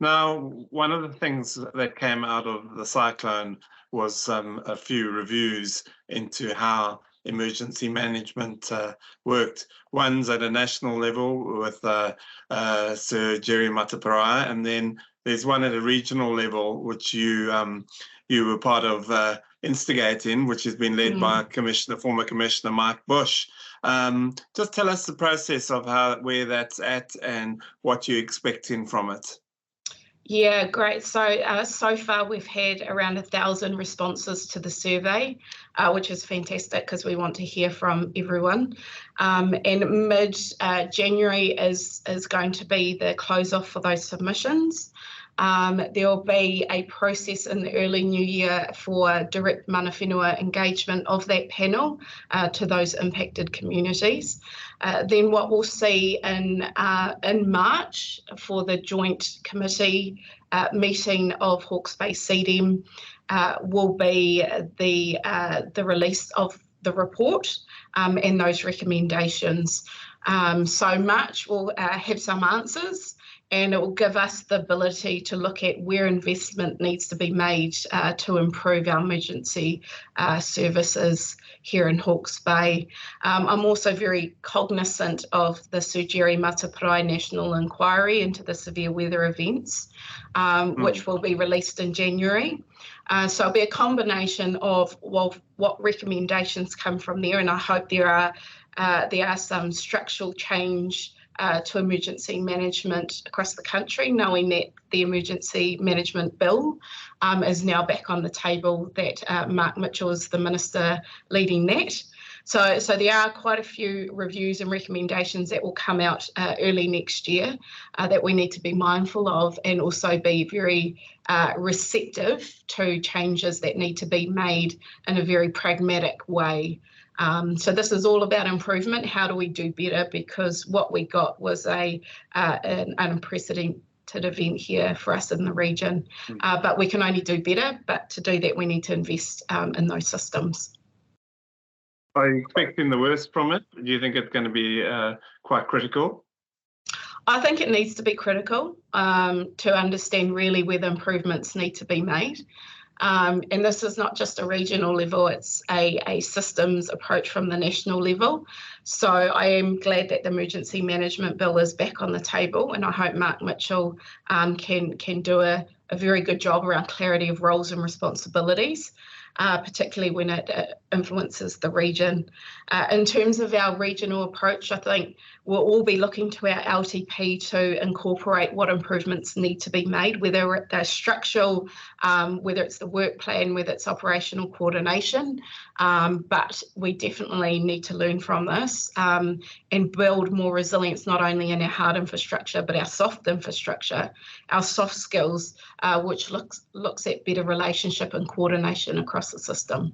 Now, one of the things that came out of the cyclone was a few reviews into how emergency management worked. One's at a national level with Sir Jerry Mataparai, and then there's one at a regional level, which you were part of instigating, which has been led by former Commissioner Mike Bush. Just tell us the process of where that's at and what you're expecting from it. Yeah, great. So far we've had around 1,000 responses to the survey, which is fantastic because we want to hear from everyone. And mid-January is going to be the close-off for those submissions. There will be a process in the early new year for direct mana whenua engagement of that panel to those impacted communities. Then what we'll see in March for the joint committee meeting of Hawke's Bay CDM will be the release of the report and those recommendations. So March will have some answers, and it will give us the ability to look at where investment needs to be made to improve our emergency services here in Hawke's Bay. I'm also very cognizant of the Sir Jerry Mataparai National Inquiry into the severe weather events, which will be released in January. So it'll be a combination of what recommendations come from there, and I hope there are some structural change to emergency management across the country, knowing that the emergency management bill is now back on the table, that Mark Mitchell is the minister leading that. So there are quite a few reviews and recommendations that will come out early next year that we need to be mindful of, and also be very receptive to changes that need to be made in a very pragmatic way. So this is all about improvement. How do we do better? Because what we got was an unprecedented event here for us in the region. But we can only do better. But to do that, we need to invest in those systems. Are you expecting the worst from it? Do you think it's going to be quite critical? I think it needs to be critical to understand really where the improvements need to be made. And this is not just a regional level, it's a systems approach from the national level. So I am glad that the emergency management bill is back on the table, and I hope Mark Mitchell can do a very good job around clarity of roles and responsibilities, particularly when it influences the region. In terms of our regional approach, I think we'll all be looking to our LTP to incorporate what improvements need to be made, whether they're structural, whether it's the work plan, whether it's operational coordination. But we definitely need to learn from this and build more resilience, not only in our hard infrastructure, but our soft infrastructure, our soft skills, which looks at better relationship and coordination across the system.